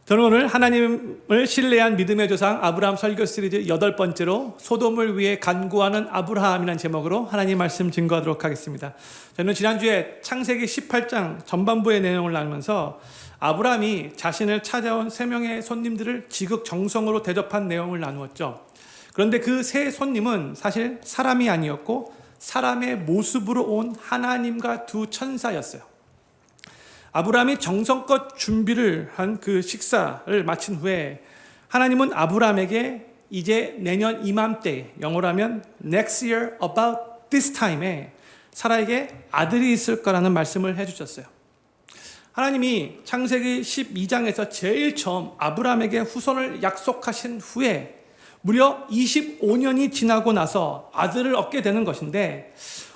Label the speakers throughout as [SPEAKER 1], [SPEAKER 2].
[SPEAKER 1] 저는 오늘 하나님을 신뢰한 믿음의 조상 아브라함 설교 시리즈 8번째로 소돔을 위해 간구하는 아브라함이라는 제목으로 하나님 말씀 증거하도록 하겠습니다. 저는 지난주에 창세기 18장 전반부의 내용을 나누면서 아브라함이 자신을 찾아온 3명의 손님들을 지극정성으로 대접한 내용을 나누었죠. 그런데 그 세 손님은 사실 사람이 아니었고 사람의 모습으로 온 하나님과 두 천사였어요. 아브라함이 정성껏 준비를 한 그 식사를 마친 후에 하나님은 아브라함에게 이제 내년 이맘때, 영어로 하면 next year about this time에 사라에게 아들이 있을 거라는 말씀을 해주셨어요. 하나님이 창세기 12장에서 제일 처음 아브라함에게 후손을 약속하신 후에 무려 25년이 지나고 나서 아들을 얻게 되는 것인데,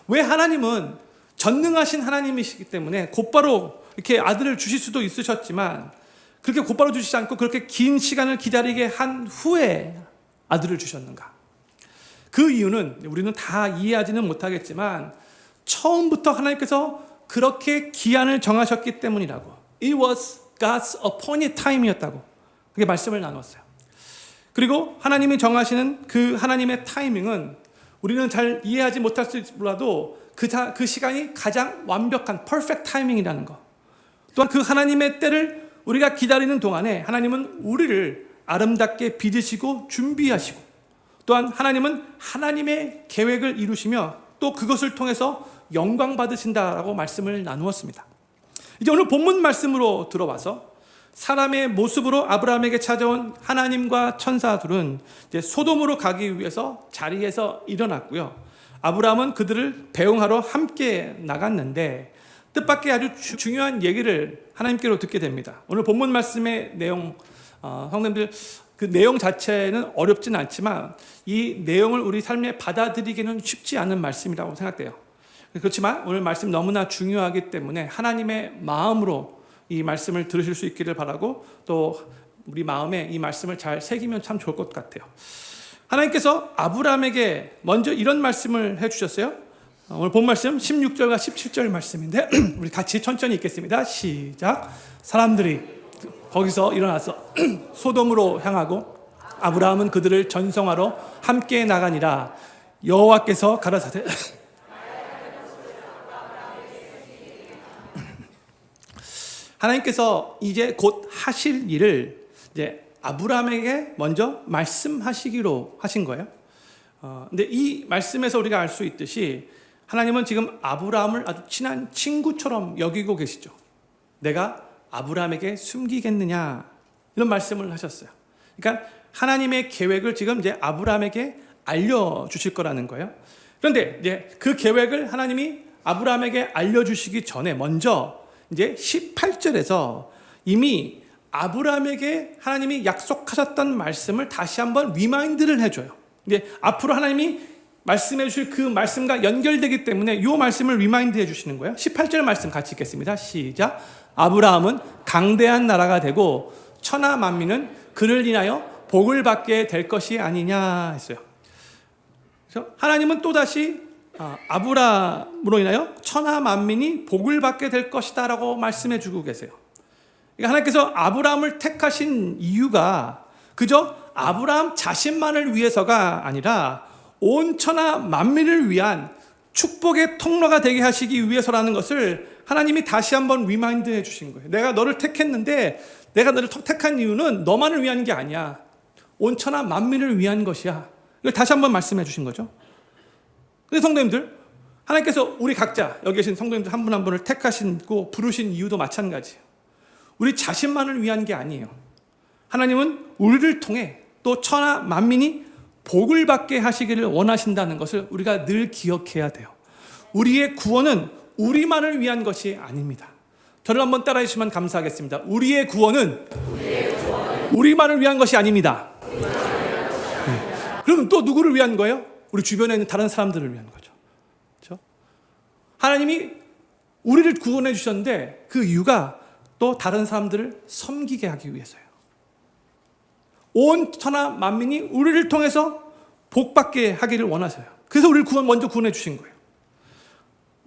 [SPEAKER 1] 왜 하나님은 전능하신 하나님이시기 때문에 곧바로 이렇게 아들을 주실 수도 있으셨지만 그렇게 곧바로 주시지 않고 그렇게 긴 시간을 기다리게 한 후에 아들을 주셨는가? 그 이유는 우리는 다 이해하지는 못하겠지만 처음부터 하나님께서 그렇게 기한을 정하셨기 때문이라고. It was God's appointed time이었다고 그게 말씀을 나눴어요. 그리고 하나님이 정하시는 그 하나님의 타이밍은 우리는 잘 이해하지 못할 수 몰라도 그 시간이 가장 완벽한 perfect 타이밍이라는 거. 또한 그 하나님의 때를 우리가 기다리는 동안에 하나님은 우리를 아름답게 빚으시고 준비하시고, 또한 하나님은 하나님의 계획을 이루시며 또 그것을 통해서 영광 받으신다라고 말씀을 나누었습니다. 이제 오늘 본문 말씀으로 들어와서 사람의 모습으로 아브라함에게 찾아온 하나님과 천사들은 이제 소돔으로 가기 위해서 자리에서 일어났고요. 아브라함은 그들을 배웅하러 함께 나갔는데 뜻밖의 아주 중요한 얘기를 하나님께로 듣게 됩니다. 오늘 본문 말씀의 내용, 성도님들 그 내용 자체는 어렵진 않지만 이 내용을 우리 삶에 받아들이기는 쉽지 않은 말씀이라고 생각돼요. 그렇지만 오늘 말씀 너무나 중요하기 때문에 하나님의 마음으로 이 말씀을 들으실 수 있기를 바라고, 또 우리 마음에 이 말씀을 잘 새기면 참 좋을 것 같아요. 하나님께서 아브라함에게 먼저 이런 말씀을 해주셨어요. 오늘 본 말씀 16절과 17절 말씀인데 우리 같이 천천히 읽겠습니다. 시작. 사람들이 거기서 일어나서 소돔으로 향하고 아브라함은 그들을 전송하러 함께 나가니라. 여호와께서 가라사대 하나님께서 이제 곧 하실 일을 이제 아브라함에게 먼저 말씀하시기로 하신 거예요. 근데 이 말씀에서 우리가 알 수 있듯이 하나님은 지금 아브라함을 아주 친한 친구처럼 여기고 계시죠. 내가 아브라함에게 숨기겠느냐, 이런 말씀을 하셨어요. 그러니까 하나님의 계획을 지금 이제 아브라함에게 알려주실 거라는 거예요. 그런데 이제 그 계획을 하나님이 아브라함에게 알려주시기 전에 먼저 이제 18절에서 이미 아브라함에게 하나님이 약속하셨던 말씀을 다시 한번 리마인드를 해줘요. 이제 앞으로 하나님이 말씀해 주실 그 말씀과 연결되기 때문에 이 말씀을 리마인드 해주시는 거예요. 18절 말씀 같이 읽겠습니다. 시작. 아브라함은 강대한 나라가 되고 천하 만민은 그를 인하여 복을 받게 될 것이 아니냐 했어요. 그래서 하나님은 또다시 아브라함으로 인하여 천하 만민이 복을 받게 될 것이다 라고 말씀해 주고 계세요. 그러니까 하나님께서 아브라함을 택하신 이유가 그저 아브라함 자신만을 위해서가 아니라 온 천하 만민을 위한 축복의 통로가 되게 하시기 위해서라는 것을 하나님이 다시 한번 리마인드 해 주신 거예요. 내가 너를 택했는데 내가 너를 택한 이유는 너만을 위한 게 아니야. 온 천하 만민을 위한 것이야. 이걸 다시 한번 말씀해 주신 거죠. 근데 성도님들, 하나님께서 우리 각자 여기 계신 성도님들 한 분 한 분을 택하시고 부르신 이유도 마찬가지예요. 우리 자신만을 위한 게 아니에요. 하나님은 우리를 통해 또 천하 만민이 복을 받게 하시기를 원하신다는 것을 우리가 늘 기억해야 돼요. 우리의 구원은 우리만을 위한 것이 아닙니다. 저를 한번 따라해 주시면 감사하겠습니다. 우리의 구원은 우리만을 위한 것이 아닙니다. 그럼 또 누구를 위한 거예요? 우리 주변에 있는 다른 사람들을 위한 거죠. 그렇죠? 하나님이 우리를 구원해 주셨는데 그 이유가 또 다른 사람들을 섬기게 하기 위해서예요. 온 천하 만민이 우리를 통해서 복받게 하기를 원하세요. 그래서 우리를 먼저 구원해 주신 거예요.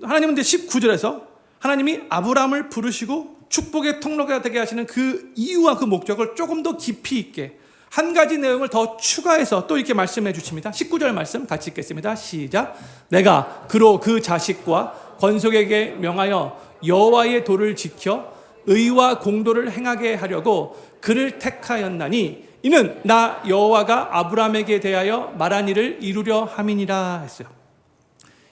[SPEAKER 1] 하나님은 이제 19절에서 하나님이 아브라함을 부르시고 축복의 통로가 되게 하시는 그 이유와 그 목적을 조금 더 깊이 있게 한 가지 내용을 더 추가해서 또 이렇게 말씀해 주십니다. 19절 말씀 같이 읽겠습니다. 시작. 내가 그로 그 자식과 건속에게 명하여 여호와의 도를 지켜 의와 공도를 행하게 하려고 그를 택하였나니 이는 나 여호와가 아브라함에게 대하여 말한 일을 이루려 함이니라 했어요.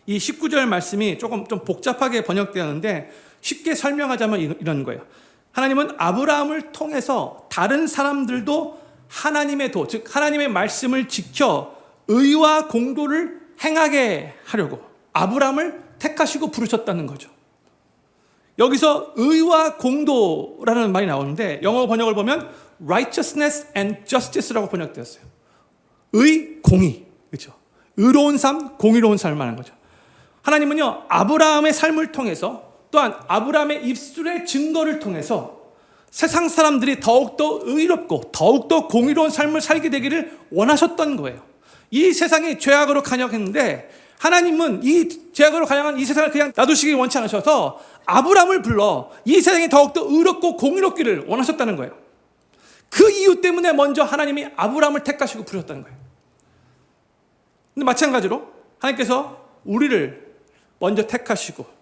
[SPEAKER 1] 이 19절 말씀이 조금 좀 복잡하게 번역되었는데 쉽게 설명하자면 이런 거예요. 하나님은 아브라함을 통해서 다른 사람들도 하나님의 도, 즉 하나님의 말씀을 지켜 의와 공도를 행하게 하려고 아브라함을 택하시고 부르셨다는 거죠. 여기서 의와 공도라는 말이 나오는데 영어 번역을 보면 righteousness and justice라고 번역되었어요. 의, 공의, 그렇죠? 의로운 삶, 공의로운 삶을 말하는 거죠. 하나님은요 아브라함의 삶을 통해서 또한 아브라함의 입술의 증거를 통해서 세상 사람들이 더욱더 의롭고 더욱더 공의로운 삶을 살게 되기를 원하셨던 거예요. 이 세상이 죄악으로 간역했는데 하나님은 이 죄악으로 간역한 이 세상을 그냥 놔두시길 원치 않으셔서 아브라함을 불러 이 세상이 더욱더 의롭고 공의롭기를 원하셨다는 거예요. 그 이유 때문에 먼저 하나님이 아브라함을 택하시고 부르셨다는 거예요. 근데 마찬가지로 하나님께서 우리를 먼저 택하시고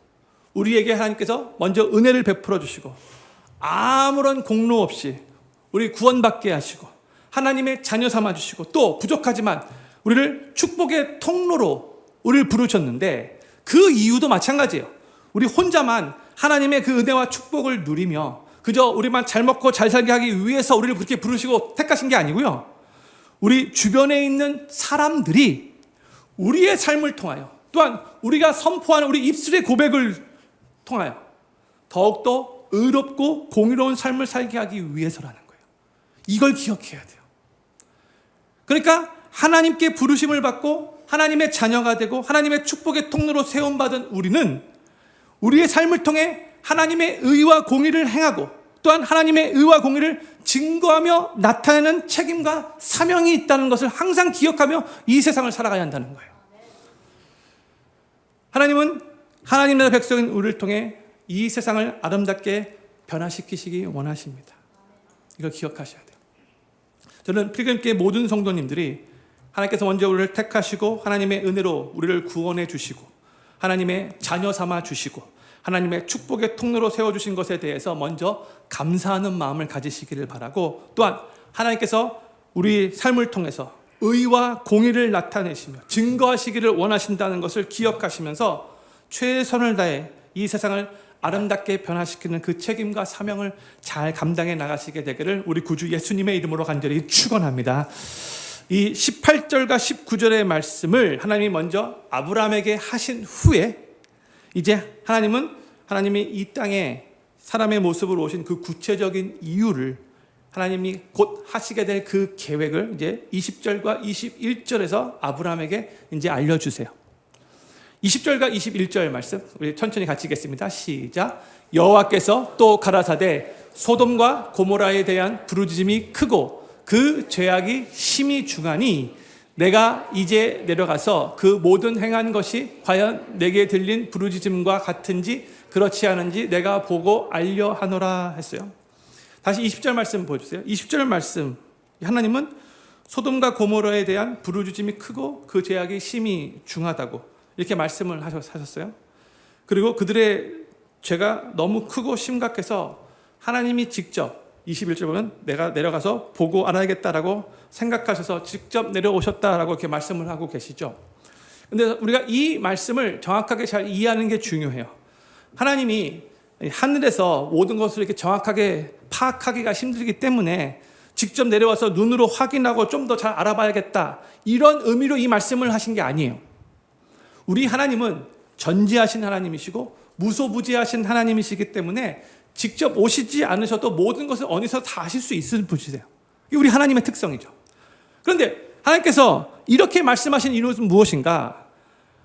[SPEAKER 1] 우리에게 하나님께서 먼저 은혜를 베풀어 주시고 아무런 공로 없이 우리 구원받게 하시고 하나님의 자녀 삼아 주시고 또 부족하지만 우리를 축복의 통로로 우리를 부르셨는데 그 이유도 마찬가지예요. 우리 혼자만 하나님의 그 은혜와 축복을 누리며 그저 우리만 잘 먹고 잘 살게 하기 위해서 우리를 그렇게 부르시고 택하신 게 아니고요. 우리 주변에 있는 사람들이 우리의 삶을 통하여 또한 우리가 선포하는 우리 입술의 고백을 통하여 더욱더 의롭고 공의로운 삶을 살게 하기 위해서라는 거예요. 이걸 기억해야 돼요. 그러니까 하나님께 부르심을 받고 하나님의 자녀가 되고 하나님의 축복의 통로로 세움받은 우리는 우리의 삶을 통해 하나님의 의와 공의를 행하고 또한 하나님의 의와 공의를 증거하며 나타내는 책임과 사명이 있다는 것을 항상 기억하며 이 세상을 살아가야 한다는 거예요. 하나님은 하나님 나라 백성인 우리를 통해 이 세상을 아름답게 변화시키시기 원하십니다. 이걸 기억하셔야 돼요. 저는 필그림교회 모든 성도님들이 하나님께서 먼저 우리를 택하시고 하나님의 은혜로 우리를 구원해 주시고 하나님의 자녀 삼아 주시고 하나님의 축복의 통로로 세워주신 것에 대해서 먼저 감사하는 마음을 가지시기를 바라고 또한 하나님께서 우리 삶을 통해서 의와 공의를 나타내시며 증거하시기를 원하신다는 것을 기억하시면서 최선을 다해 이 세상을 아름답게 변화시키는 그 책임과 사명을 잘 감당해 나가시게 되기를 우리 구주 예수님의 이름으로 간절히 축원합니다. 이 18절과 19절의 말씀을 하나님이 먼저 아브라함에게 하신 후에 이제 하나님이 이 땅에 사람의 모습으로 오신 그 구체적인 이유를 하나님이 곧 하시게 될 그 계획을 이제 20절과 21절에서 아브라함에게 이제 알려주세요. 20절과 21절 말씀 우리 천천히 같이 읽겠습니다. 시작. 여호와께서 또 가라사대 소돔과 고모라에 대한 부르짖음이 크고 그 죄악이 심히 중하니 내가 이제 내려가서 그 모든 행한 것이 과연 내게 들린 부르짖음과 같은지 그렇지 않은지 내가 보고 알려 하노라 했어요. 다시 20절 말씀 보여주세요. 20절 말씀 하나님은 소돔과 고모라에 대한 부르짖음이 크고 그 죄악이 심히 중하다고 이렇게 말씀을 하셨어요. 그리고 그들의 죄가 너무 크고 심각해서 하나님이 직접 21절 보면 내가 내려가서 보고 알아야겠다라고 생각하셔서 직접 내려오셨다라고 이렇게 말씀을 하고 계시죠. 근데 우리가 이 말씀을 정확하게 잘 이해하는 게 중요해요. 하나님이 하늘에서 모든 것을 이렇게 정확하게 파악하기가 힘들기 때문에 직접 내려와서 눈으로 확인하고 좀 더 잘 알아봐야겠다 이런 의미로 이 말씀을 하신 게 아니에요. 우리 하나님은 전지하신 하나님이시고 무소부지하신 하나님이시기 때문에 직접 오시지 않으셔도 모든 것을 어디서 다 아실 수 있을 분이세요. 이게 우리 하나님의 특성이죠. 그런데 하나님께서 이렇게 말씀하신 이유는 무엇인가?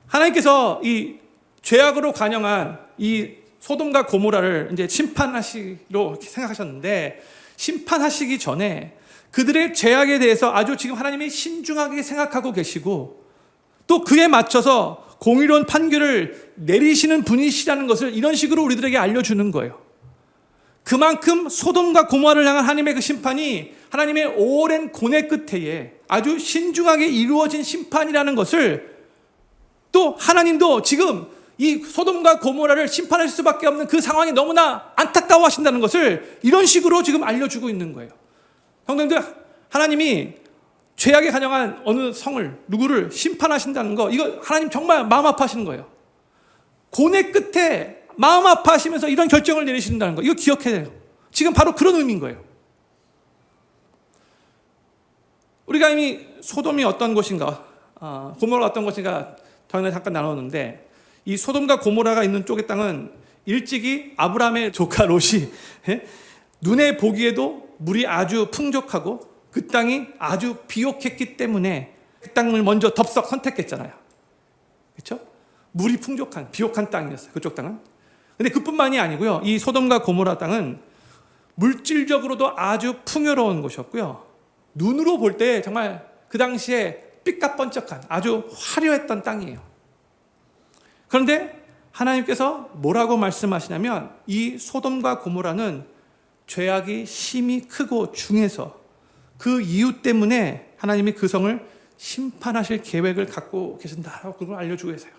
[SPEAKER 1] 하나님께서 이 죄악으로 간영한 이 소돔과 고모라를 이제 심판하시기로 생각하셨는데 심판하시기 전에 그들의 죄악에 대해서 아주 지금 하나님이 신중하게 생각하고 계시고 또 그에 맞춰서 공의로운 판결을 내리시는 분이시라는 것을 이런 식으로 우리들에게 알려주는 거예요. 그만큼 소돔과 고모라를 향한 하나님의 그 심판이 하나님의 오랜 고뇌 끝에 아주 신중하게 이루어진 심판이라는 것을, 또 하나님도 지금 이 소돔과 고모라를 심판할 수밖에 없는 그 상황이 너무나 안타까워하신다는 것을 이런 식으로 지금 알려주고 있는 거예요. 성도님들, 하나님이 죄악에 간영한 어느 성을, 누구를 심판하신다는 거, 이거 하나님 정말 마음 아파하시는 거예요. 고뇌 끝에 마음 아파하시면서 이런 결정을 내리신다는 거, 이거 기억해야 돼요. 지금 바로 그런 의미인 거예요. 우리가 이미 소돔이 어떤 곳인가, 고모라가 어떤 곳인가 전에 잠깐 나눴는데, 이 소돔과 고모라가 있는 쪽의 땅은 일찍이 아브라함의 조카 롯이 눈에 보기에도 물이 아주 풍족하고 그 땅이 아주 비옥했기 때문에 그 땅을 먼저 덥석 선택했잖아요. 그렇죠? 물이 풍족한, 비옥한 땅이었어요. 그쪽 땅은. 근데 그뿐만이 아니고요. 이 소돔과 고모라 땅은 물질적으로도 아주 풍요로운 곳이었고요. 눈으로 볼 때 정말 그 당시에 삐까뻔쩍한 아주 화려했던 땅이에요. 그런데 하나님께서 뭐라고 말씀하시냐면, 이 소돔과 고모라는 죄악이 심히 크고 중해서 그 이유 때문에 하나님이 그 성을 심판하실 계획을 갖고 계신다라고 그걸 알려주고 계세요.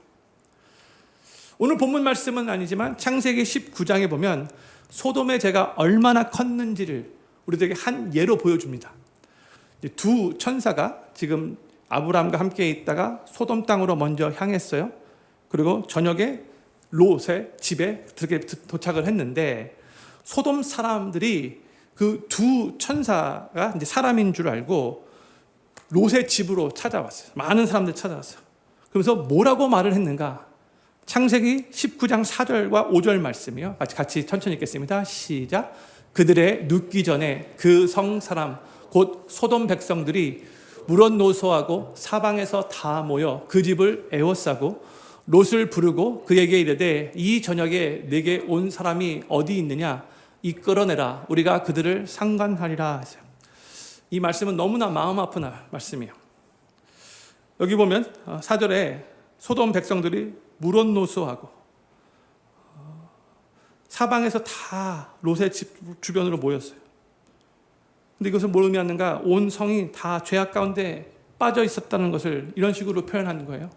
[SPEAKER 1] 오늘 본문 말씀은 아니지만 창세기 19장에 보면 소돔의 죄가 얼마나 컸는지를 우리들에게 한 예로 보여줍니다. 두 천사가 지금 아브라함과 함께 있다가 소돔 땅으로 먼저 향했어요. 그리고 저녁에 롯의 집에 도착을 했는데, 소돔 사람들이 그 두 천사가 이제 사람인 줄 알고 롯의 집으로 찾아왔어요. 많은 사람들이 찾아왔어요. 그러면서 뭐라고 말을 했는가? 창세기 19장 4절과 5절 말씀이요. 같이 천천히 읽겠습니다. 시작. 그들의 눕기 전에 그 성 사람 곧 소돔 백성들이 물은 노소하고 사방에서 다 모여 그 집을 에워싸고 롯을 부르고 그에게 이르되 이 저녁에 내게 온 사람이 어디 있느냐 이끌어내라 우리가 그들을 상관하리라 하세요. 이 말씀은 너무나 마음 아픈 말씀이에요. 여기 보면 4절에 소돔 백성들이 물은 노소하고 사방에서 다 롯의 집 주변으로 모였어요. 근데 이것은 뭘 의미하는가? 온 성이 다 죄악 가운데 빠져 있었다는 것을 이런 식으로 표현하는 거예요.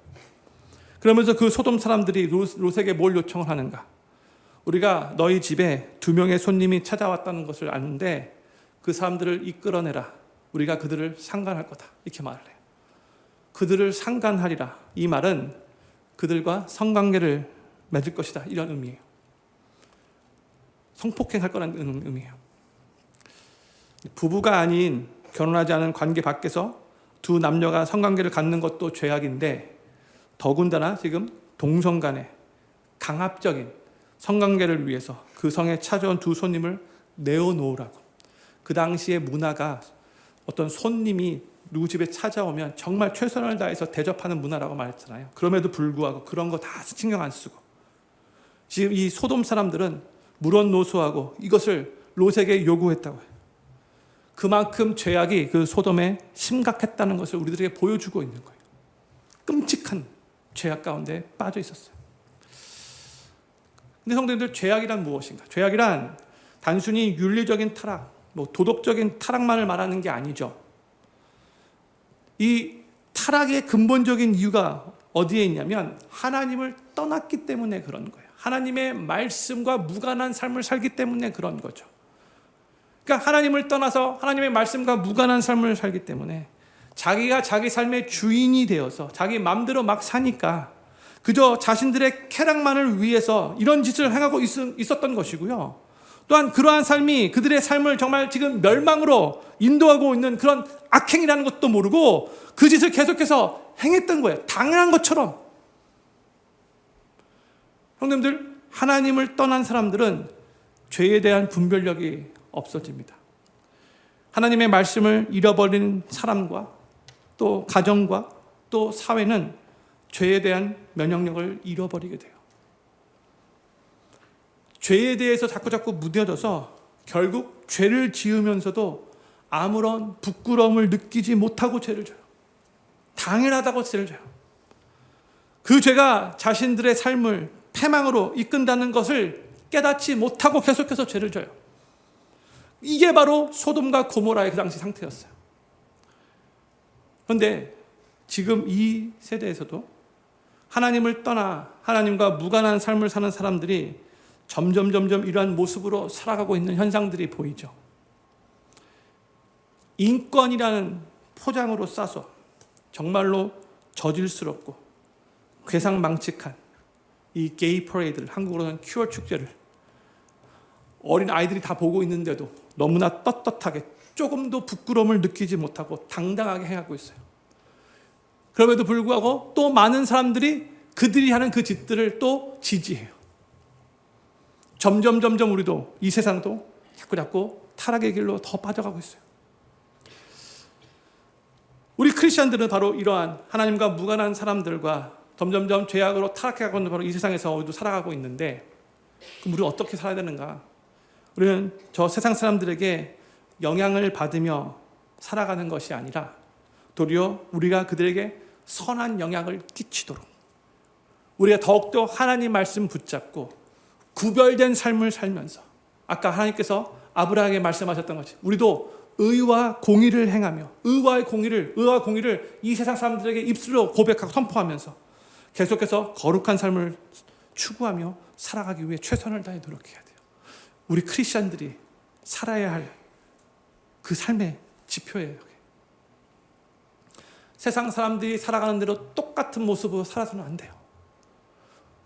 [SPEAKER 1] 그러면서 그 소돔 사람들이 롯에게 뭘 요청을 하는가? 우리가 너희 집에 2명의 손님이 찾아왔다는 것을 아는데 그 사람들을 이끌어내라. 우리가 그들을 상관할 거다. 이렇게 말을 해요. 그들을 상관하리라. 이 말은 그들과 성관계를 맺을 것이다. 이런 의미예요. 성폭행할 거라는 의미예요. 부부가 아닌 결혼하지 않은 관계 밖에서 두 남녀가 성관계를 갖는 것도 죄악인데, 더군다나 지금 동성 간의 강압적인 성관계를 위해서 그 성에 찾아온 두 손님을 내어놓으라고. 그 당시의 문화가 어떤 손님이 누구 집에 찾아오면 정말 최선을 다해서 대접하는 문화라고 말했잖아요. 그럼에도 불구하고 그런 거 다 신경 안 쓰고 지금 이 소돔 사람들은 물은 노소하고 이것을 롯에게 요구했다고 해요. 그만큼 죄악이 그 소돔에 심각했다는 것을 우리들에게 보여주고 있는 거예요. 끔찍한 죄악 가운데 빠져 있었어요. 근데 성도님들, 죄악이란 무엇인가? 죄악이란 단순히 윤리적인 타락, 도덕적인 타락만을 말하는 게 아니죠. 이 타락의 근본적인 이유가 어디에 있냐면 하나님을 떠났기 때문에 그런 거예요. 하나님의 말씀과 무관한 삶을 살기 때문에 그런 거죠. 그러니까 하나님을 떠나서 하나님의 말씀과 무관한 삶을 살기 때문에 자기가 자기 삶의 주인이 되어서 자기 마음대로 막 사니까 그저 자신들의 쾌락만을 위해서 이런 짓을 행하고 있었던 것이고요. 또한 그러한 삶이 그들의 삶을 정말 지금 멸망으로 인도하고 있는 그런 악행이라는 것도 모르고 그 짓을 계속해서 행했던 거예요. 당연한 것처럼. 형님들, 하나님을 떠난 사람들은 죄에 대한 분별력이 없어집니다. 하나님의 말씀을 잃어버린 사람과 또 가정과 또 사회는 죄에 대한 면역력을 잃어버리게 돼요. 죄에 대해서 자꾸 무뎌져서 결국 죄를 지으면서도 아무런 부끄러움을 느끼지 못하고 죄를 져요. 당연하다고 죄를 져요. 그 죄가 자신들의 삶을 패망으로 이끈다는 것을 깨닫지 못하고 계속해서 죄를 져요. 이게 바로 소돔과 고모라의 그 당시 상태였어요. 그런데 지금 이 세대에서도 하나님을 떠나 하나님과 무관한 삶을 사는 사람들이 점점 이러한 모습으로 살아가고 있는 현상들이 보이죠. 인권이라는 포장으로 싸서 정말로 저질스럽고 괴상망측한 이 게이 퍼레이드를, 한국으로는 큐어 축제를 어린 아이들이 다 보고 있는데도 너무나 떳떳하게 조금도 부끄러움을 느끼지 못하고 당당하게 행하고 있어요. 그럼에도 불구하고 또 많은 사람들이 그들이 하는 그 짓들을 또 지지해요. 점점 우리도 이 세상도 자꾸 타락의 길로 더 빠져가고 있어요. 우리 크리스천들은 바로 이러한 하나님과 무관한 사람들과 점점 죄악으로 타락해가고 있는 바로 이 세상에서 우리도 살아가고 있는데, 그럼 우리는 어떻게 살아야 되는가? 우리는 저 세상 사람들에게 영향을 받으며 살아가는 것이 아니라 도리어 우리가 그들에게 선한 영향을 끼치도록 우리가 더욱더 하나님 말씀 붙잡고 구별된 삶을 살면서, 아까 하나님께서 아브라함에게 말씀하셨던 것이 우리도 의와 공의를 행하며 의와 공의를 이 세상 사람들에게 입술로 고백하고 선포하면서 계속해서 거룩한 삶을 추구하며 살아가기 위해 최선을 다해 노력해야 돼요. 우리 크리스천들이 살아야 할 그 삶의 지표예요. 세상 사람들이 살아가는 대로 똑같은 모습으로 살아서는 안 돼요.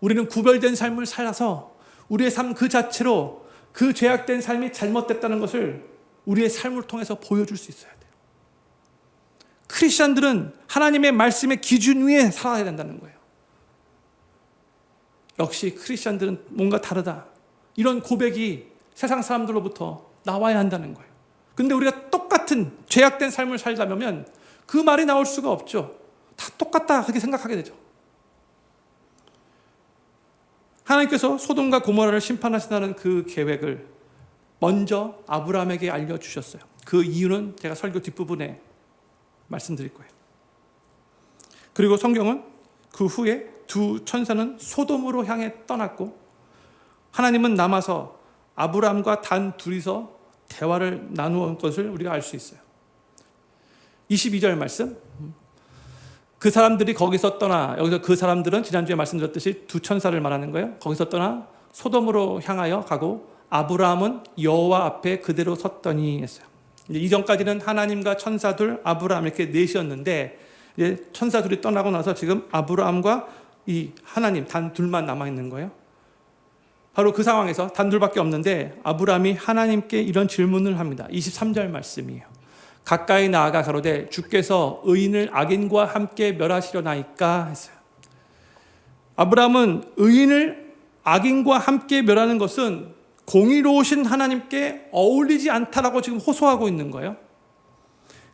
[SPEAKER 1] 우리는 구별된 삶을 살아서 우리의 삶 그 자체로 그 죄악된 삶이 잘못됐다는 것을 우리의 삶을 통해서 보여줄 수 있어야 돼요. 크리스천들은 하나님의 말씀의 기준 위에 살아야 된다는 거예요. 역시 크리스천들은 뭔가 다르다, 이런 고백이 세상 사람들로부터 나와야 한다는 거예요. 근데 우리가 똑같은 죄악된 삶을 살자면 그 말이 나올 수가 없죠. 다 똑같다 그렇게 생각하게 되죠. 하나님께서 소돔과 고모라를 심판하신다는 그 계획을 먼저 아브라함에게 알려주셨어요. 그 이유는 제가 설교 뒷부분에 말씀드릴 거예요. 그리고 성경은 그 후에 두 천사는 소돔으로 향해 떠났고 하나님은 남아서 아브라함과 단 둘이서 대화를 나누었던 것을 우리가 알 수 있어요. 22절 말씀, 그 사람들이 거기서 떠나, 여기서 그 사람들은 지난주에 말씀드렸듯이 두 천사를 말하는 거예요. 거기서 떠나 소돔으로 향하여 가고 아브라함은 여호와 앞에 그대로 섰더니 했어요. 이전까지는 하나님과 천사들, 아브라함 이렇게 넷이었는데 이제 천사들이 떠나고 나서 지금 아브라함과 이 하나님 단 둘만 남아 있는 거예요. 바로 그 상황에서 단 둘밖에 없는데 아브라함이 하나님께 이런 질문을 합니다. 23절 말씀이에요. 가까이 나아가 가로되 주께서 의인을 악인과 함께 멸하시려나이까 했어요. 아브라함은 의인을 악인과 함께 멸하는 것은 공의로우신 하나님께 어울리지 않다라고 지금 호소하고 있는 거예요.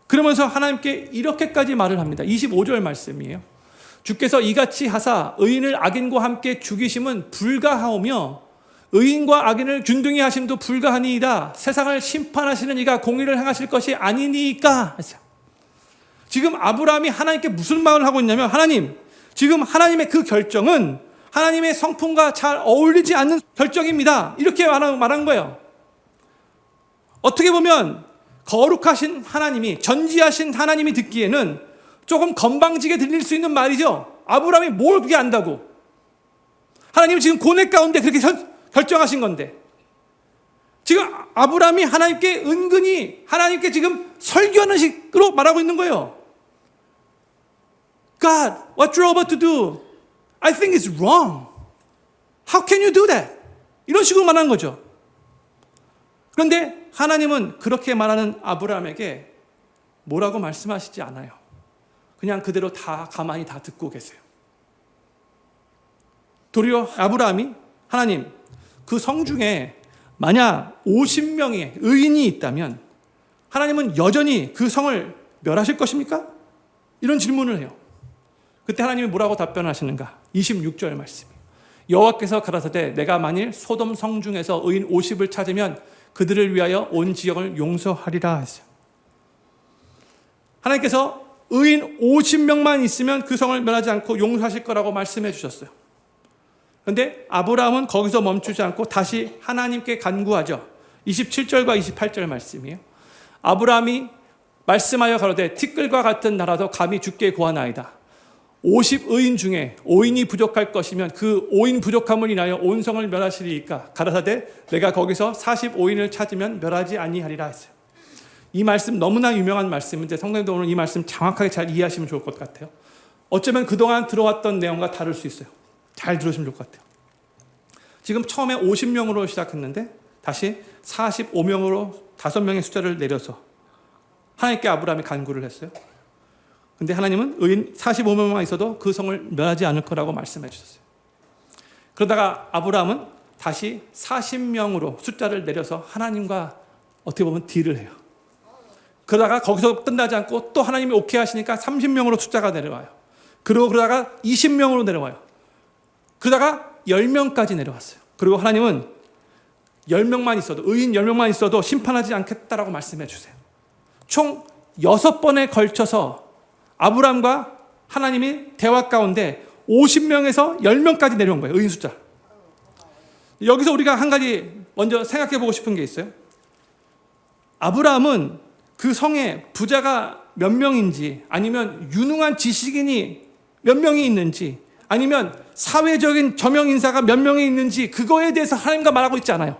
[SPEAKER 1] 그러면서 하나님께 이렇게까지 말을 합니다. 25절 말씀이에요. 주께서 이같이 하사 의인을 악인과 함께 죽이심은 불가하오며 의인과 악인을 균등히 하심도 불가하니이다. 세상을 심판하시는 이가 공의를 행하실 것이 아니니까. 지금 아브라함이 하나님께 무슨 말을 하고 있냐면, 하나님, 지금 하나님의 그 결정은 하나님의 성품과 잘 어울리지 않는 결정입니다. 이렇게 말한 거예요. 어떻게 보면 거룩하신 하나님이, 전지하신 하나님이 듣기에는 조금 건방지게 들릴 수 있는 말이죠. 아브라함이 뭘 그게 안다고. 하나님은 지금 고뇌 가운데 그렇게 결정하신 건데, 지금 아브라함이 하나님께 은근히 하나님께 지금 설교하는 식으로 말하고 있는 거예요. God, what you're about to do, I think it's wrong. How can you do that? 이런 식으로 말하는 거죠. 그런데 하나님은 그렇게 말하는 아브라함에게 뭐라고 말씀하시지 않아요. 그냥 그대로 다 가만히 다 듣고 계세요. 도리어 아브라함이, 하나님, 그 성 중에 만약 50명의 의인이 있다면 하나님은 여전히 그 성을 멸하실 것입니까? 이런 질문을 해요. 그때 하나님이 뭐라고 답변하시는가? 26절 말씀. 여호와께서 가라사대 내가 만일 소돔 성 중에서 의인 50을 찾으면 그들을 위하여 온 지역을 용서하리라 했어요. 하나님께서 의인 50명만 있으면 그 성을 멸하지 않고 용서하실 거라고 말씀해 주셨어요. 그런데 아브라함은 거기서 멈추지 않고 다시 하나님께 간구하죠. 27절과 28절 말씀이에요. 아브라함이 말씀하여 가로되 티끌과 같은 나라도 감히 주께 구하나이다. 50의인 중에 5인이 부족할 것이면 그 5인 부족함을 인하여 온 성을 멸하시리이까 가라사대 내가 거기서 45인을 찾으면 멸하지 아니하리라 했어요. 이 말씀 너무나 유명한 말씀인데 성도님도 오늘 이 말씀 정확하게 잘 이해하시면 좋을 것 같아요. 어쩌면 그동안 들어왔던 내용과 다를 수 있어요. 잘 들으시면 좋을 것 같아요. 지금 처음에 50명으로 시작했는데 다시 45명으로 5명의 숫자를 내려서 하나님께 아브라함이 간구를 했어요. 근데 하나님은 의인 45명만 있어도 그 성을 멸하지 않을 거라고 말씀해 주셨어요. 그러다가 아브라함은 다시 40명으로 숫자를 내려서 하나님과 어떻게 보면 딜을 해요. 그러다가 거기서 끝나지 않고 또 하나님이 오케이 하시니까 30명으로 숫자가 내려와요. 그리고 그러다가 20명으로 내려와요. 그러다가 10명까지 내려왔어요. 그리고 하나님은 10명만 있어도, 의인 10명만 있어도 심판하지 않겠다라고 말씀해 주세요. 총 6번에 걸쳐서 아브라함과 하나님이 대화 가운데 50명에서 10명까지 내려온 거예요. 의인 숫자. 여기서 우리가 한 가지 먼저 생각해 보고 싶은 게 있어요. 아브라함은 그 성에 부자가 몇 명인지, 아니면 유능한 지식인이 몇 명이 있는지, 아니면 사회적인 저명 인사가 몇 명이 있는지 그거에 대해서 하나님과 말하고 있지 않아요.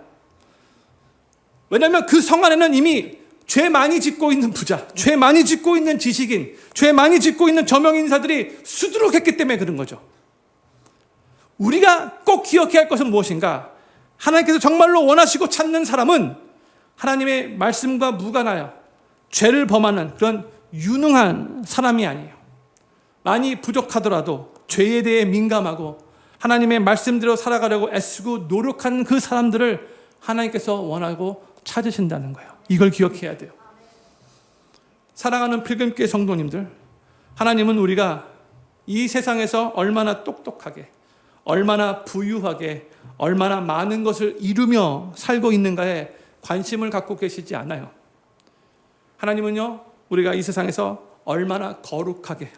[SPEAKER 1] 왜냐하면 그 성 안에는 이미 죄 많이 짓고 있는 부자, 죄 많이 짓고 있는 지식인, 죄 많이 짓고 있는 저명 인사들이 수두룩했기 때문에 그런 거죠. 우리가 꼭 기억해야 할 것은 무엇인가? 하나님께서 정말로 원하시고 찾는 사람은 하나님의 말씀과 무관하여 죄를 범하는 그런 유능한 사람이 아니에요. 많이 부족하더라도 죄에 대해 민감하고 하나님의 말씀대로 살아가려고 애쓰고 노력하는 그 사람들을 하나님께서 원하고 찾으신다는 거예요. 이걸 기억해야 돼요. 사랑하는 필금교회 성도님들, 하나님은 우리가 이 세상에서 얼마나 똑똑하게, 얼마나 부유하게, 얼마나 많은 것을 이루며 살고 있는가에 관심을 갖고 계시지 않아요. 하나님은요, 우리가 이 세상에서 얼마나 거룩하게,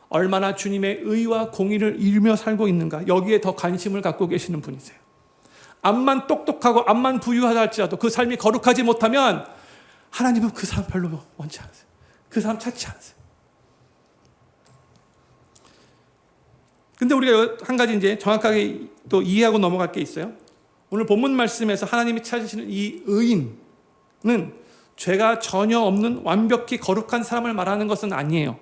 [SPEAKER 1] 얼마나 주님의 의와 공의를 이루며 살고 있는가, 여기에 더 관심을 갖고 계시는 분이세요. 암만 똑똑하고 암만 부유하다 할지라도 그 삶이 거룩하지 못하면 하나님은 그 사람 별로 원치 않으세요. 그 사람 찾지 않으세요. 근데 우리가 한 가지 이제 정확하게 또 이해하고 넘어갈 게 있어요. 오늘 본문 말씀에서 하나님이 찾으시는 이 의인은 죄가 전혀 없는 완벽히 거룩한 사람을 말하는 것은 아니에요.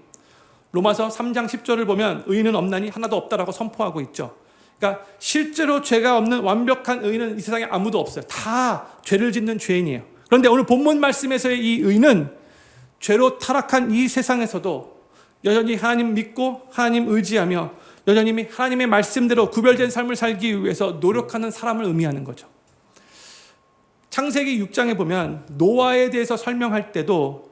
[SPEAKER 1] 로마서 3장 10절을 보면 의인은 없나니 하나도 없다라고 선포하고 있죠. 그러니까 실제로 죄가 없는 완벽한 의인은 이 세상에 아무도 없어요. 다 죄를 짓는 죄인이에요. 그런데 오늘 본문 말씀에서의 이 의인은 죄로 타락한 이 세상에서도 여전히 하나님 믿고 하나님 의지하며 여전히 하나님의 말씀대로 구별된 삶을 살기 위해서 노력하는 사람을 의미하는 거죠. 창세기 6장에 보면 노아에 대해서 설명할 때도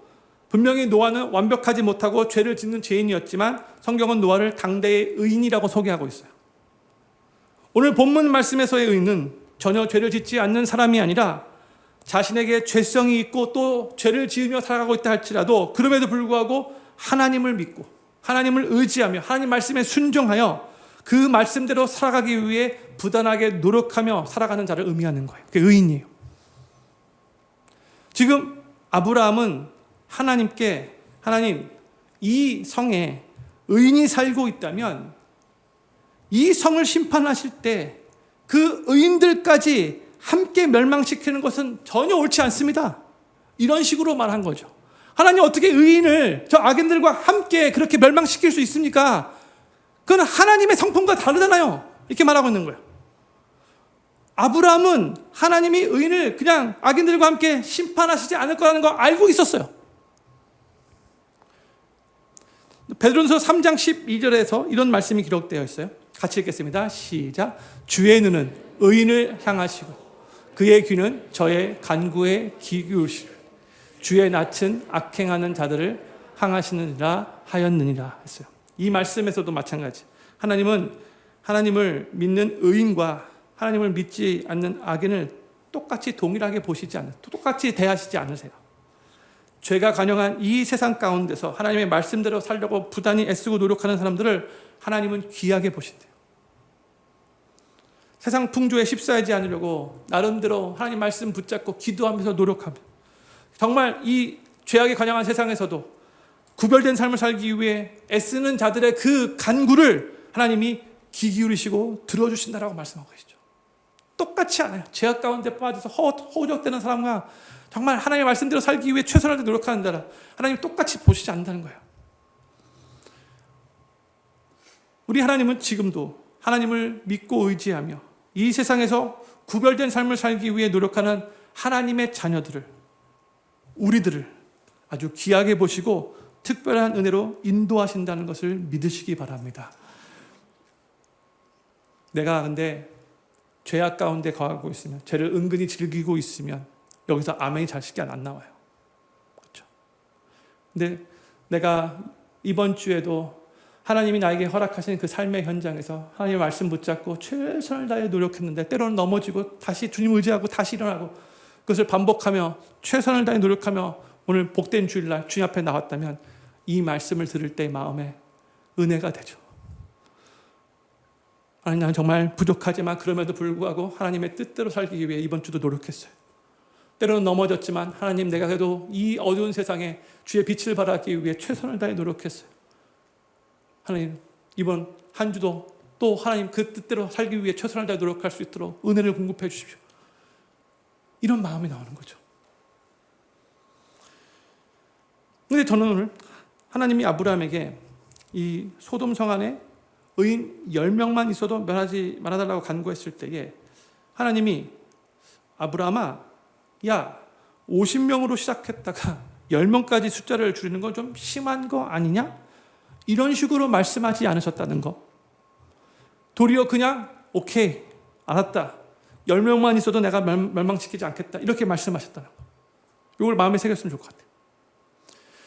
[SPEAKER 1] 분명히 노아는 완벽하지 못하고 죄를 짓는 죄인이었지만 성경은 노아를 당대의 의인이라고 소개하고 있어요. 오늘 본문 말씀에서의 의인은 전혀 죄를 짓지 않는 사람이 아니라 자신에게 죄성이 있고 또 죄를 지으며 살아가고 있다 할지라도 그럼에도 불구하고 하나님을 믿고 하나님을 의지하며 하나님 말씀에 순종하여 그 말씀대로 살아가기 위해 부단하게 노력하며 살아가는 자를 의미하는 거예요. 그게 의인이에요. 지금 아브라함은 하나님께 하나님, 이 성에 의인이 살고 있다면 이 성을 심판하실 때 그 의인들까지 함께 멸망시키는 것은 전혀 옳지 않습니다. 이런 식으로 말한 거죠. 하나님 어떻게 의인을 저 악인들과 함께 그렇게 멸망시킬 수 있습니까? 그건 하나님의 성품과 다르잖아요. 이렇게 말하고 있는 거예요. 아브라함은 하나님이 의인을 그냥 악인들과 함께 심판하시지 않을 거라는 거 알고 있었어요. 베드로전서 3장 12절에서 이런 말씀이 기록되어 있어요. 같이 읽겠습니다. 시작. 주의 눈은 의인을 향하시고 그의 귀는 저의 간구에 귀 기울시리라. 주의 낯은 악행하는 자들을 향하시느니라 하였느니라 했어요. 이 말씀에서도 마찬가지. 하나님은 하나님을 믿는 의인과 하나님을 믿지 않는 악인을 똑같이 동일하게 보시지 않으세요. 똑같이 대하시지 않으세요. 죄가 관영한 이 세상 가운데서 하나님의 말씀대로 살려고 부단히 애쓰고 노력하는 사람들을 하나님은 귀하게 보신대요. 세상 풍조에 휩싸이지 않으려고 나름대로 하나님 말씀 붙잡고 기도하면서 노력하며 정말 이 죄악에 관영한 세상에서도 구별된 삶을 살기 위해 애쓰는 자들의 그 간구를 하나님이 귀 기울이시고 들어주신다라고 말씀하고 계시죠. 똑같이 않아요. 죄악 가운데 빠져서 허우적대는 사람과 정말 하나님의 말씀대로 살기 위해 최선을 다해 노력하는 자라 하나님이 똑같이 보시지 않는다는 거예요. 우리 하나님은 지금도 하나님을 믿고 의지하며 이 세상에서 구별된 삶을 살기 위해 노력하는 하나님의 자녀들을, 우리들을 아주 귀하게 보시고 특별한 은혜로 인도하신다는 것을 믿으시기 바랍니다. 내가 근데 죄악 가운데 거하고 있으면, 죄를 은근히 즐기고 있으면 여기서 아멘이 잘 쉽게 안 나와요. 그렇죠? 근데 내가 이번 주에도 하나님이 나에게 허락하신 그 삶의 현장에서 하나님의 말씀 붙잡고 최선을 다해 노력했는데 때로는 넘어지고 다시 주님 의지하고 다시 일어나고 그것을 반복하며 최선을 다해 노력하며 오늘 복된 주일날 주님 앞에 나왔다면 이 말씀을 들을 때 마음에 은혜가 되죠. 하나님, 나는 정말 부족하지만 그럼에도 불구하고 하나님의 뜻대로 살기 위해 이번 주도 노력했어요. 때로는 넘어졌지만 하나님, 내가 그래도 이 어두운 세상에 주의 빛을 발하기 위해 최선을 다해 노력했어요. 하나님, 이번 한 주도 또 하나님 그 뜻대로 살기 위해 최선을 다해 노력할 수 있도록 은혜를 공급해 주십시오. 이런 마음이 나오는 거죠. 그런데 저는 오늘 하나님이 아브라함에게 이 소돔 성 안에 의인 10명만 있어도 멸하지 말아달라고 간구했을 때에 하나님이 아브라함아, 야 50명으로 시작했다가 10명까지 숫자를 줄이는 건 좀 심한 거 아니냐? 이런 식으로 말씀하지 않으셨다는 거. 도리어 그냥 오케이, 알았다, 10명만 있어도 내가 멸망시키지 않겠다, 이렇게 말씀하셨다는 거. 이걸 마음에 새겼으면 좋을 것 같아요.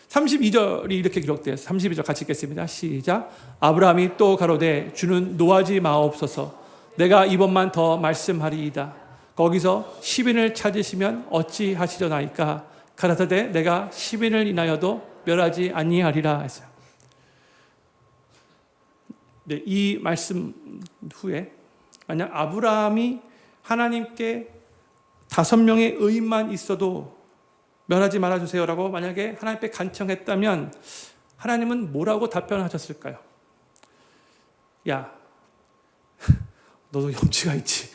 [SPEAKER 1] 32절이 이렇게 기록되어 있어요. 32절 같이 읽겠습니다. 시작. 아브라함이 또 가로되 주는 노하지 마옵소서. 내가 이번만 더 말씀하리이다. 거기서 10인을 찾으시면 어찌하시려나이까. 가라사대 내가 10인을 인하여도 멸하지 아니하리라 했어요. 네, 이 말씀 후에 만약 아브라함이 하나님께 5명의 의인만 있어도 멸하지 말아주세요라고 만약에 하나님 앞에 간청했다면 하나님은 뭐라고 답변하셨을까요? 야, 너도 염치가 있지.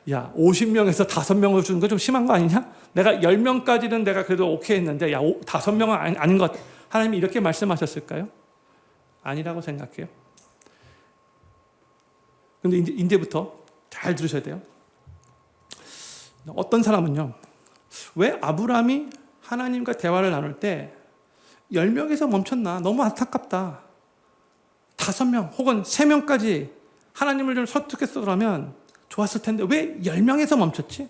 [SPEAKER 1] 야, 50명에서 5명을 주는 거 좀 심한 거 아니냐? 내가 10명까지는 내가 그래도 오케이 했는데 야, 5명은 아닌 것 같아. 하나님이 이렇게 말씀하셨을까요? 아니라고 생각해요. 근데 이제부터 잘 들으셔야 돼요. 어떤 사람은요, 왜 아브라함이 하나님과 대화를 나눌 때 10명에서 멈췄나? 너무 안타깝다. 5명 혹은 3명까지 하나님을 좀 설득했더라면 좋았을 텐데 왜 10명에서 멈췄지?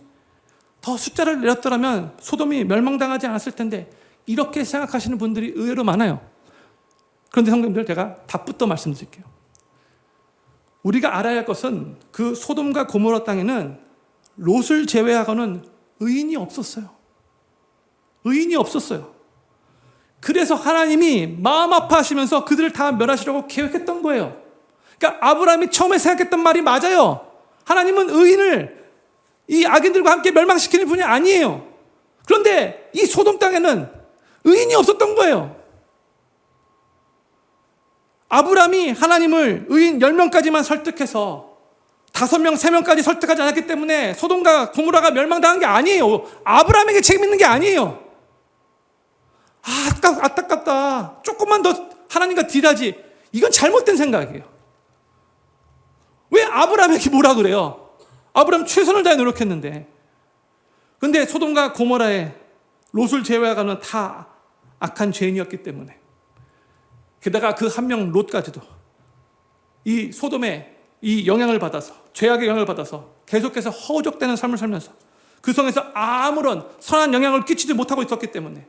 [SPEAKER 1] 더 숫자를 내렸더라면 소돔이 멸망당하지 않았을 텐데, 이렇게 생각하시는 분들이 의외로 많아요. 그런데 성도님들, 제가 답부터 말씀드릴게요. 우리가 알아야 할 것은 그 소돔과 고모라 땅에는 롯을 제외하고는 의인이 없었어요. 의인이 없었어요. 그래서 하나님이 마음 아파하시면서 그들을 다 멸하시려고 계획했던 거예요. 그러니까 아브라함이 처음에 생각했던 말이 맞아요. 하나님은 의인을 이 악인들과 함께 멸망시키는 분이 아니에요. 그런데 이 소돔 땅에는 의인이 없었던 거예요. 아브라함이 하나님을 의인 10명까지만 설득해서 5명, 3명까지 설득하지 않았기 때문에 소돔과 고모라가 멸망당한 게 아니에요. 아브라함에게 책임 있는 게 아니에요. 안타깝다. 조금만 더 하나님과 딜하지. 이건 잘못된 생각이에요. 왜 아브라함에게 뭐라 그래요? 아브라함 최선을 다해 노력했는데. 그런데 소돔과 고모라에 롯을 제외하고는 다 악한 죄인이었기 때문에, 게다가 그 한 명 롯까지도 이 소돔의 이 영향을 받아서, 죄악의 영향을 받아서 계속해서 허우적대는 삶을 살면서 그 성에서 아무런 선한 영향을 끼치지 못하고 있었기 때문에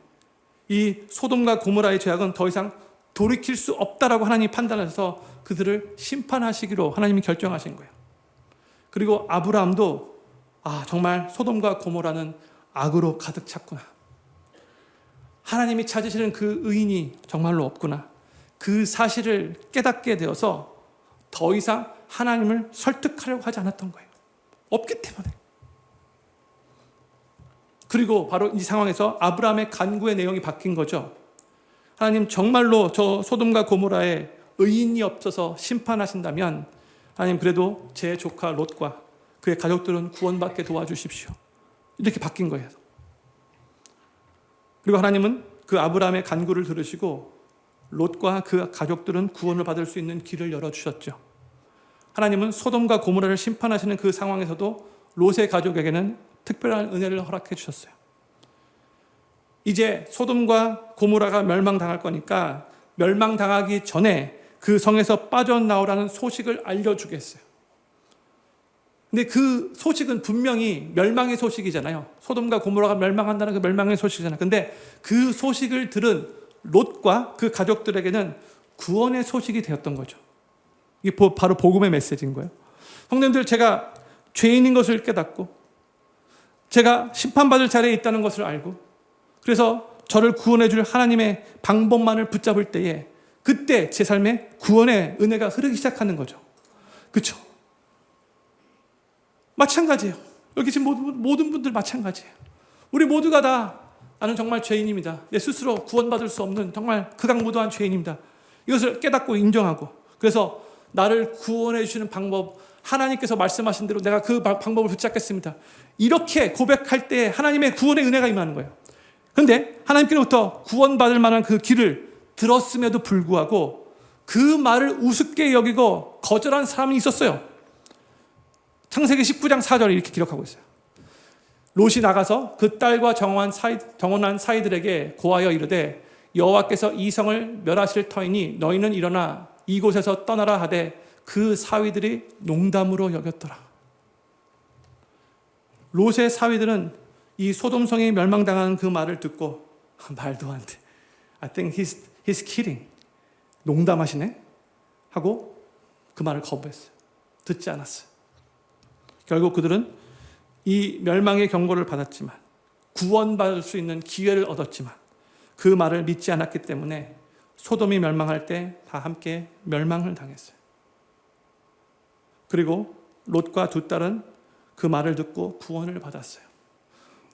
[SPEAKER 1] 이 소돔과 고모라의 죄악은 더 이상 돌이킬 수 없다라고 하나님이 판단해서 그들을 심판하시기로 하나님이 결정하신 거예요. 그리고 아브라함도 정말 소돔과 고모라는 악으로 가득 찼구나. 하나님이 찾으시는 그 의인이 정말로 없구나. 그 사실을 깨닫게 되어서 더 이상 하나님을 설득하려고 하지 않았던 거예요. 없기 때문에. 그리고 바로 이 상황에서 아브라함의 간구의 내용이 바뀐 거죠. 하나님 정말로 저 소돔과 고모라에 의인이 없어서 심판하신다면 하나님 그래도 제 조카 롯과 그의 가족들은 구원받게 도와주십시오. 이렇게 바뀐 거예요. 그리고 하나님은 그 아브라함의 간구를 들으시고 롯과 그 가족들은 구원을 받을 수 있는 길을 열어주셨죠. 하나님은 소돔과 고모라를 심판하시는 그 상황에서도 롯의 가족에게는 특별한 은혜를 허락해 주셨어요. 이제 소돔과 고모라가 멸망당할 거니까 멸망당하기 전에 그 성에서 빠져나오라는 소식을 알려주겠어요. 근데 그 소식은 분명히 멸망의 소식이잖아요. 소돔과 고모라가 멸망한다는 그 멸망의 소식이잖아요. 근데 그 소식을 들은 롯과 그 가족들에게는 구원의 소식이 되었던 거죠. 이게 바로 복음의 메시지인 거예요. 성도님들, 제가 죄인인 것을 깨닫고 제가 심판받을 자리에 있다는 것을 알고 그래서 저를 구원해 줄 하나님의 방법만을 붙잡을 때에 그때 제 삶에 구원의 은혜가 흐르기 시작하는 거죠. 그렇죠? 마찬가지예요. 여기 지금 모든 분들 마찬가지예요. 우리 모두가 다 나는 정말 죄인입니다. 내 스스로 구원받을 수 없는 정말 극악무도한 죄인입니다. 이것을 깨닫고 인정하고 그래서 나를 구원해 주시는 방법 하나님께서 말씀하신 대로 내가 그 방법을 붙잡겠습니다. 이렇게 고백할 때 하나님의 구원의 은혜가 임하는 거예요. 그런데 하나님께로부터 구원받을 만한 그 길을 들었음에도 불구하고 그 말을 우습게 여기고 거절한 사람이 있었어요. 창세기 19장 4절에 이렇게 기록하고 있어요. 롯이 나가서 그 딸과 정혼한 사이들에게 고하여 이르되 여호와께서 이 성을 멸하실 터이니 너희는 일어나 이곳에서 떠나라 하되 그 사위들이 농담으로 여겼더라. 롯의 사위들은 이 소돔성이 멸망당하는 그 말을 듣고 말도 안 돼. I think he's kidding. 농담하시네? 하고 그 말을 거부했어요. 듣지 않았어요. 결국 그들은 이 멸망의 경고를 받았지만 구원받을 수 있는 기회를 얻었지만 그 말을 믿지 않았기 때문에 소돔이 멸망할 때 다 함께 멸망을 당했어요. 그리고 롯과 두 딸은 그 말을 듣고 구원을 받았어요.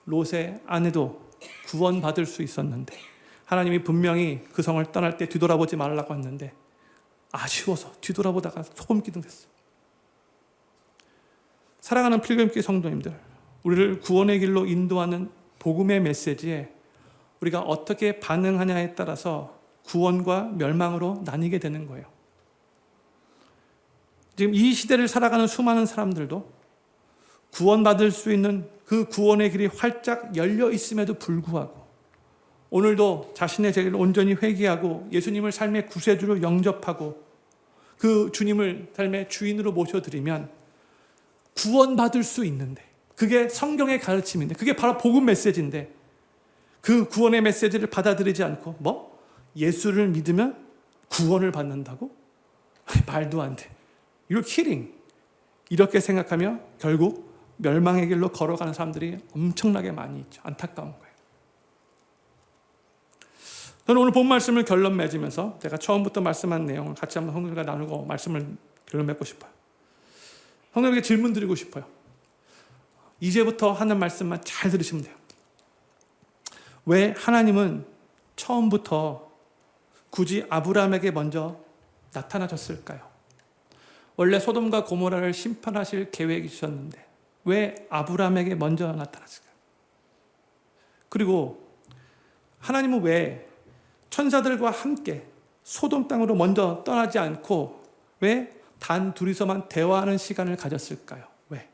[SPEAKER 1] 롯의 아내도 구원받을 수 있었는데 하나님이 분명히 그 성을 떠날 때 뒤돌아보지 말라고 했는데 아쉬워서 뒤돌아보다가 소금기둥 됐어요. 사랑하는 필그림교회 성도님들, 우리를 구원의 길로 인도하는 복음의 메시지에 우리가 어떻게 반응하냐에 따라서 구원과 멸망으로 나뉘게 되는 거예요. 지금 이 시대를 살아가는 수많은 사람들도 구원받을 수 있는 그 구원의 길이 활짝 열려 있음에도 불구하고 오늘도 자신의 죄를 온전히 회개하고 예수님을 삶의 구세주로 영접하고 그 주님을 삶의 주인으로 모셔드리면 구원받을 수 있는데 그게 성경의 가르침인데 그게 바로 복음 메시지인데 그 구원의 메시지를 받아들이지 않고 예수를 믿으면 구원을 받는다고? 말도 안 돼. You're kidding. 이렇게 생각하며 결국 멸망의 길로 걸어가는 사람들이 엄청나게 많이 있죠. 안타까운 거예요. 저는 오늘 본 말씀을 결론 맺으면서 제가 처음부터 말씀한 내용을 같이 한번 성도들과 나누고 말씀을 결론 맺고 싶어요. 성도들에게 질문 드리고 싶어요. 이제부터 하는 말씀만 잘 들으시면 돼요. 왜 하나님은 처음부터 굳이 아브라함에게 먼저 나타나셨을까요? 원래 소돔과 고모라를 심판하실 계획이셨는데 왜 아브라함에게 먼저 나타났을까요? 그리고 하나님은 왜 천사들과 함께 소돔 땅으로 먼저 떠나지 않고 왜 단 둘이서만 대화하는 시간을 가졌을까요? 왜?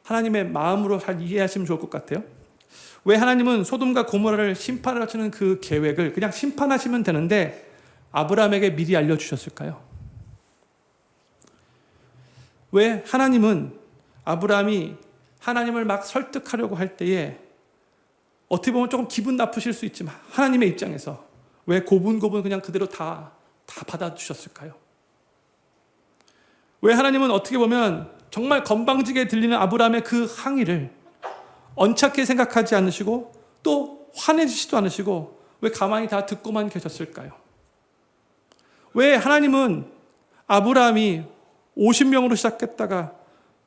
[SPEAKER 1] 하나님의 마음으로 잘 이해하시면 좋을 것 같아요. 왜 하나님은 소돔과 고모라를 심판하시는 그 계획을 그냥 심판하시면 되는데 아브라함에게 미리 알려주셨을까요? 왜 하나님은 아브라함이 하나님을 막 설득하려고 할 때에 어떻게 보면 조금 기분 나쁘실 수 있지만 하나님의 입장에서 왜 고분고분 그냥 그대로 다 받아주셨을까요? 왜 하나님은 어떻게 보면 정말 건방지게 들리는 아브라함의 그 항의를 언짢게 생각하지 않으시고 또 화내시지도 않으시고 왜 가만히 다 듣고만 계셨을까요? 왜 하나님은 아브라함이 50명으로 시작했다가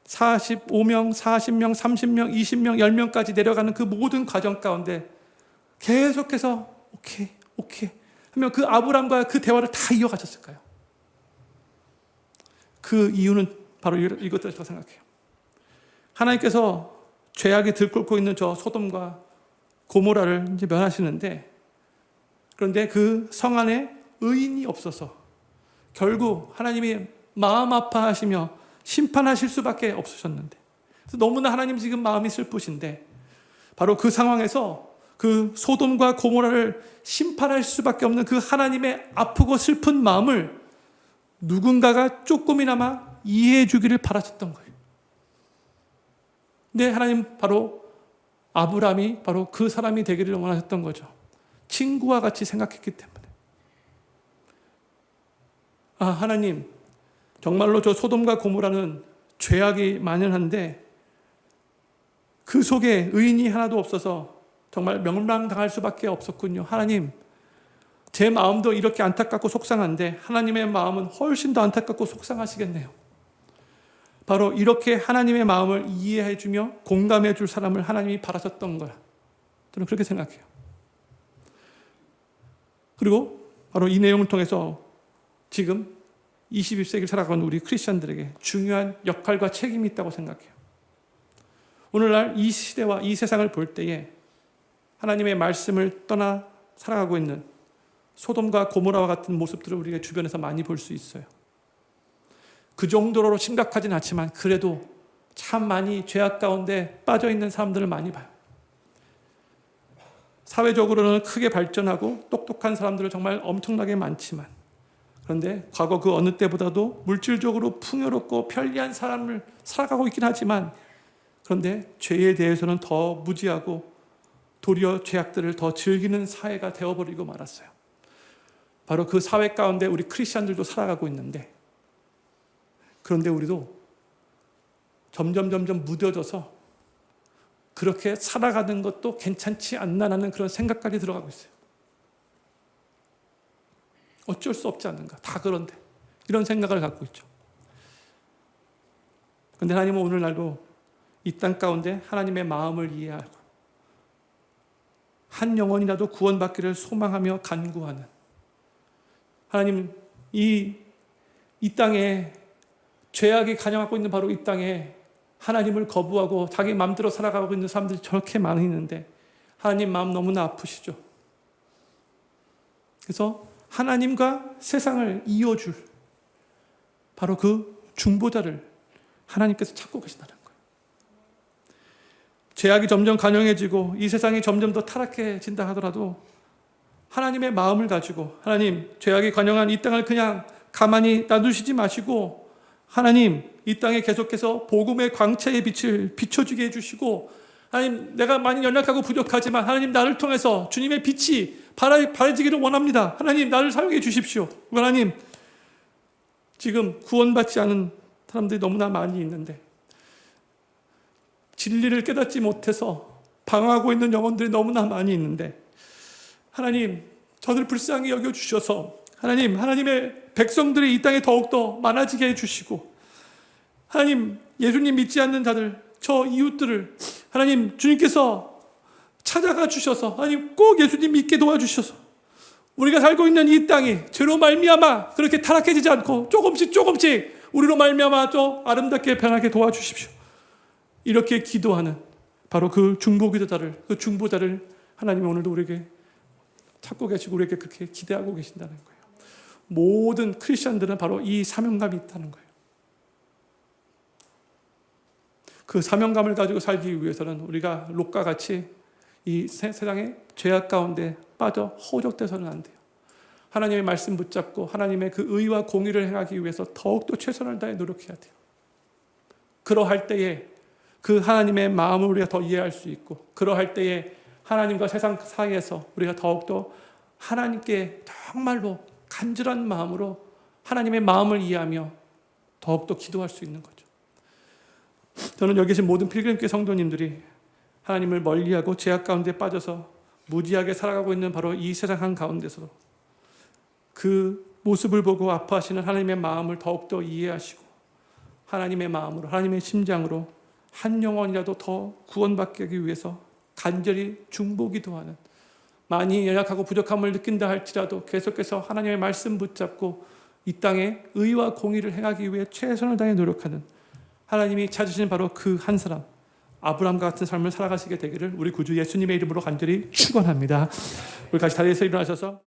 [SPEAKER 1] 45명, 40명, 30명, 20명, 10명까지 내려가는 그 모든 과정 가운데 계속해서 오케이 하면 그 아브라함과 그 대화를 다 이어가셨을까요? 그 이유는 바로 이것들이라고 생각해요. 하나님께서 죄악이 들끓고 있는 저 소돔과 고모라를 이제 멸하시는데, 그런데 그 성 안에 의인이 없어서 결국 하나님이 마음 아파하시며 심판하실 수밖에 없으셨는데, 그래서 너무나 하나님 지금 마음이 슬프신데, 바로 그 상황에서 그 소돔과 고모라를 심판할 수밖에 없는 그 하나님의 아프고 슬픈 마음을 누군가가 조금이나마 이해해 주기를 바라셨던 거예요. 근데 하나님 바로 아브라함이 바로 그 사람이 되기를 원하셨던 거죠. 친구와 같이 생각했기 때문에. 하나님, 정말로 저 소돔과 고모라는 죄악이 만연한데 그 속에 의인이 하나도 없어서 정말 멸망당할 수밖에 없었군요. 하나님, 제 마음도 이렇게 안타깝고 속상한데 하나님의 마음은 훨씬 더 안타깝고 속상하시겠네요. 바로 이렇게 하나님의 마음을 이해해주며 공감해줄 사람을 하나님이 바라셨던 거야. 저는 그렇게 생각해요. 그리고 바로 이 내용을 통해서 지금 21세기를 살아가는 우리 크리스천들에게 중요한 역할과 책임이 있다고 생각해요. 오늘날 이 시대와 이 세상을 볼 때에 하나님의 말씀을 떠나 살아가고 있는 소돔과 고모라와 같은 모습들을 우리가 주변에서 많이 볼 수 있어요. 그 정도로 심각하진 않지만 그래도 참 많이 죄악 가운데 빠져 있는 사람들을 많이 봐요. 사회적으로는 크게 발전하고 똑똑한 사람들은 정말 엄청나게 많지만, 그런데 과거 그 어느 때보다도 물질적으로 풍요롭고 편리한 삶을 살아가고 있긴 하지만, 그런데 죄에 대해서는 더 무지하고 도리어 죄악들을 더 즐기는 사회가 되어버리고 말았어요. 바로 그 사회 가운데 우리 크리스천들도 살아가고 있는데, 그런데 우리도 점점 무뎌져서 그렇게 살아가는 것도 괜찮지 않나라는 그런 생각까지 들어가고 있어요. 어쩔 수 없지 않는가, 다 그런데 이런 생각을 갖고 있죠. 그런데 하나님은 오늘날도 이 땅 가운데 하나님의 마음을 이해하고 한 영혼이라도 구원받기를 소망하며 간구하는 하나님, 이 땅에 죄악이 가장하고 있는 바로 이 땅에 하나님을 거부하고 자기 마음대로 살아가고 있는 사람들이 저렇게 많이 있는데 하나님 마음 너무나 아프시죠. 그래서 하나님과 세상을 이어줄 바로 그 중보자를 하나님께서 찾고 계신다는 거예요. 죄악이 점점 간영해지고 이 세상이 점점 더 타락해진다 하더라도 하나님의 마음을 가지고, 하나님, 죄악이 관영한 이 땅을 그냥 가만히 놔두시지 마시고 하나님, 이 땅에 계속해서 복음의 광채의 빛을 비춰주게 해주시고, 하나님, 내가 많이 연약하고 부족하지만 하나님, 나를 통해서 주님의 빛이 발해지기를 원합니다. 하나님, 나를 사용해 주십시오. 하나님, 지금 구원받지 않은 사람들이 너무나 많이 있는데 진리를 깨닫지 못해서 방황하고 있는 영혼들이 너무나 많이 있는데, 하나님, 저들 불쌍히 여겨주셔서 하나님, 하나님의 백성들이 이 땅에 더욱더 많아지게 해주시고, 하나님, 예수님 믿지 않는 자들, 저 이웃들을 하나님, 주님께서 찾아가 주셔서 하나님 꼭 예수님 믿게 도와주셔서 우리가 살고 있는 이 땅이 죄로 말미암아 그렇게 타락해지지 않고 조금씩 우리로 말미암아 또 아름답게 변하게 도와주십시오. 이렇게 기도하는 바로 그 중보자를 하나님이 오늘도 우리에게 찾고 계시고 우리에게 그렇게 기대하고 계신다는 거예요. 모든 크리스천들은 바로 이 사명감이 있다는 거예요. 그 사명감을 가지고 살기 위해서는 우리가 롯과 같이 이 세상의 죄악 가운데 빠져 허우적대서는 안 돼요. 하나님의 말씀 붙잡고 하나님의 그 의와 공의를 행하기 위해서 더욱더 최선을 다해 노력해야 돼요. 그러할 때에 그 하나님의 마음을 우리가 더 이해할 수 있고, 그러할 때에 하나님과 세상 사이에서 우리가 더욱더 하나님께 정말로 간절한 마음으로 하나님의 마음을 이해하며 더욱더 기도할 수 있는 거죠. 저는 여기 계신 모든 필그림교회 성도님들이 하나님을 멀리하고 죄악 가운데 빠져서 무지하게 살아가고 있는 바로 이 세상 한가운데서 그 모습을 보고 아파하시는 하나님의 마음을 더욱더 이해하시고 하나님의 마음으로, 하나님의 심장으로 한 영혼이라도 더 구원받기 위해서 간절히 중보기도하는, 많이 연약하고 부족함을 느낀다 할지라도 계속해서 하나님의 말씀 붙잡고 이 땅에 의와 공의를 행하기 위해 최선을 다해 노력하는, 하나님이 찾으신 바로 그 한 사람, 아브라함과 같은 삶을 살아가시게 되기를 우리 구주 예수님의 이름으로 간절히 축원합니다. 우리 같이 자리에서 일어나셔서